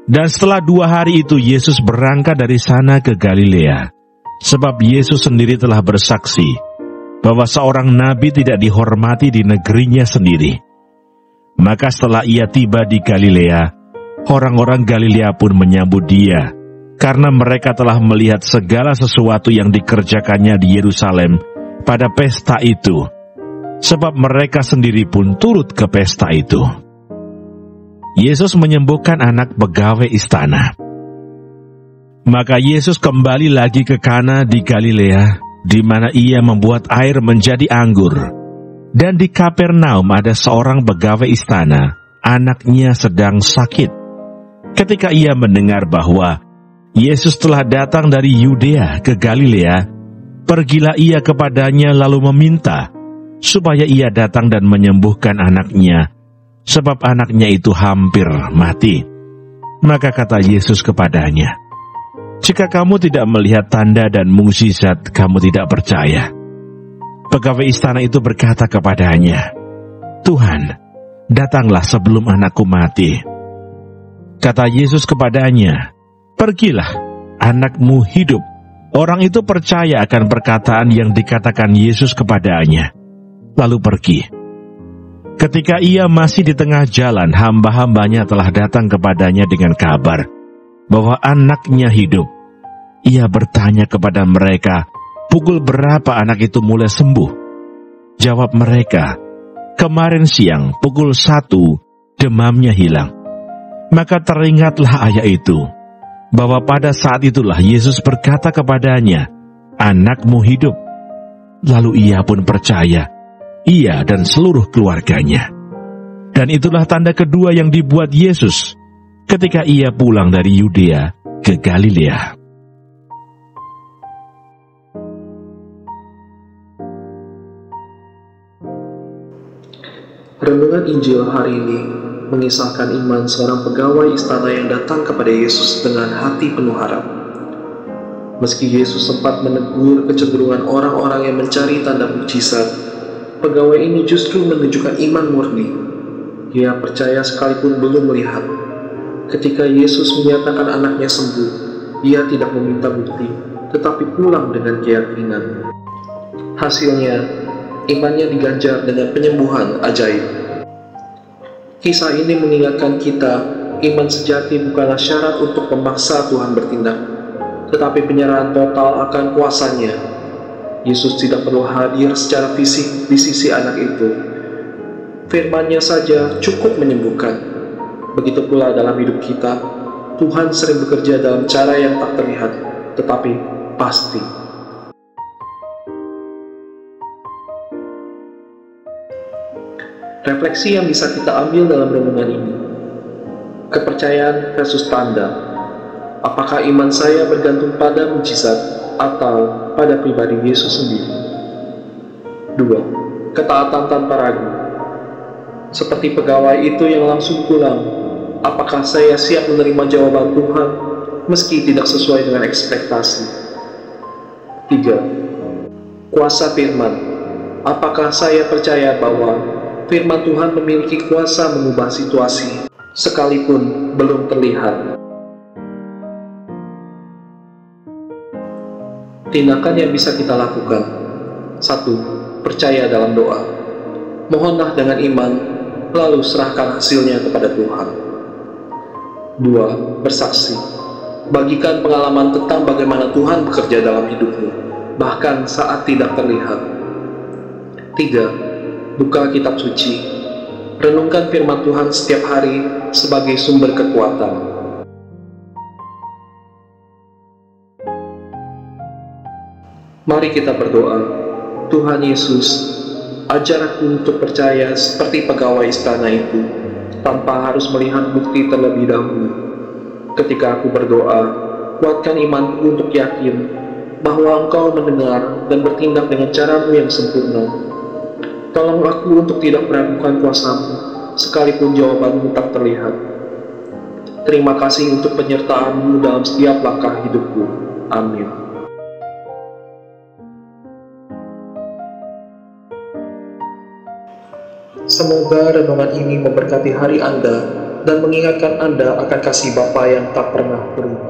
Dan setelah 2 hari itu Yesus berangkat dari sana ke Galilea, sebab Yesus sendiri telah bersaksi bahwa seorang nabi tidak dihormati di negerinya sendiri. Maka setelah ia tiba di Galilea, orang-orang Galilea pun menyambut dia, karena mereka telah melihat segala sesuatu yang dikerjakannya di Yerusalem pada pesta itu, sebab mereka sendiri pun turut ke pesta itu. Yesus menyembuhkan anak pegawai istana. Maka Yesus kembali lagi ke Kana di Galilea, di mana ia membuat air menjadi anggur. Dan di Kapernaum ada seorang pegawai istana, anaknya sedang sakit. Ketika ia mendengar bahwa Yesus telah datang dari Yudea ke Galilea, pergilah ia kepadanya lalu meminta supaya ia datang dan menyembuhkan anaknya, sebab anaknya itu hampir mati. Maka kata Yesus kepadanya, "Jika kamu tidak melihat tanda dan mukjizat, kamu tidak percaya." Pegawai istana itu berkata kepadanya, "Tuhan, datanglah sebelum anakku mati." Kata Yesus kepadanya, "Pergilah, anakmu hidup." Orang itu percaya akan perkataan yang dikatakan Yesus kepadanya, lalu pergi. Ketika ia masih di tengah jalan, hamba-hambanya telah datang kepadanya dengan kabar bahwa anaknya hidup. Ia bertanya kepada mereka, "Pukul berapa anak itu mulai sembuh?" Jawab mereka, "Kemarin siang pukul 1 demamnya hilang." Maka teringatlah ayah itu, bahwa pada saat itulah Yesus berkata kepadanya, "Anakmu hidup." Lalu ia pun percaya, ia dan seluruh keluarganya. Dan itulah tanda kedua yang dibuat Yesus ketika ia pulang dari Yudea ke Galilea. Renungan Injil hari ini mengisahkan iman seorang pegawai istana yang datang kepada Yesus dengan hati penuh harap. Meski Yesus sempat menegur kecenderungan orang-orang yang mencari tanda mukjizat, pegawai ini justru menunjukkan iman murni. Ia percaya sekalipun belum melihat. Ketika Yesus menyatakan anaknya sembuh, ia tidak meminta bukti, tetapi pulang dengan keyakinan. Hasilnya, imannya diganjar dengan penyembuhan ajaib. Kisah ini mengingatkan kita, iman sejati bukanlah syarat untuk memaksa Tuhan bertindak, tetapi penyerahan total akan kuasanya. Yesus tidak perlu hadir secara fisik di sisi anak itu. Firman-Nya saja cukup menyembuhkan. Begitu pula dalam hidup kita, Tuhan sering bekerja dalam cara yang tak terlihat, tetapi pasti. Refleksi yang bisa kita ambil dalam renungan ini. Kepercayaan versus tanda. Apakah iman saya bergantung pada mukjizat atau pada pribadi Yesus sendiri? 2. Ketaatan tanpa ragu. Seperti pegawai itu yang langsung pulang, apakah saya siap menerima jawaban Tuhan meski tidak sesuai dengan ekspektasi? 3. Kuasa firman. Apakah saya percaya bahwa firman Tuhan memiliki kuasa mengubah situasi, sekalipun belum terlihat? Tindakan yang bisa kita lakukan. 1. Percaya dalam doa. Mohonlah dengan iman, lalu serahkan hasilnya kepada Tuhan. 2. Bersaksi. Bagikan pengalaman tentang bagaimana Tuhan bekerja dalam hidupmu, bahkan saat tidak terlihat. 3. Buka kitab suci. Renungkan firman Tuhan setiap hari sebagai sumber kekuatan. Mari kita berdoa. Tuhan Yesus, ajar aku untuk percaya seperti pegawai istana itu, tanpa harus melihat bukti terlebih dahulu. Ketika aku berdoa, kuatkan imanku untuk yakin bahwa Engkau mendengar dan bertindak dengan cara-Mu yang sempurna. Tolong aku untuk tidak meragukan kuasa-Mu, sekalipun jawaban-Mu tak terlihat. Terima kasih untuk penyertaan-Mu dalam setiap langkah hidupku. Amin. Semoga renungan ini memberkati hari Anda dan mengingatkan Anda akan kasih Bapa yang tak pernah berubah.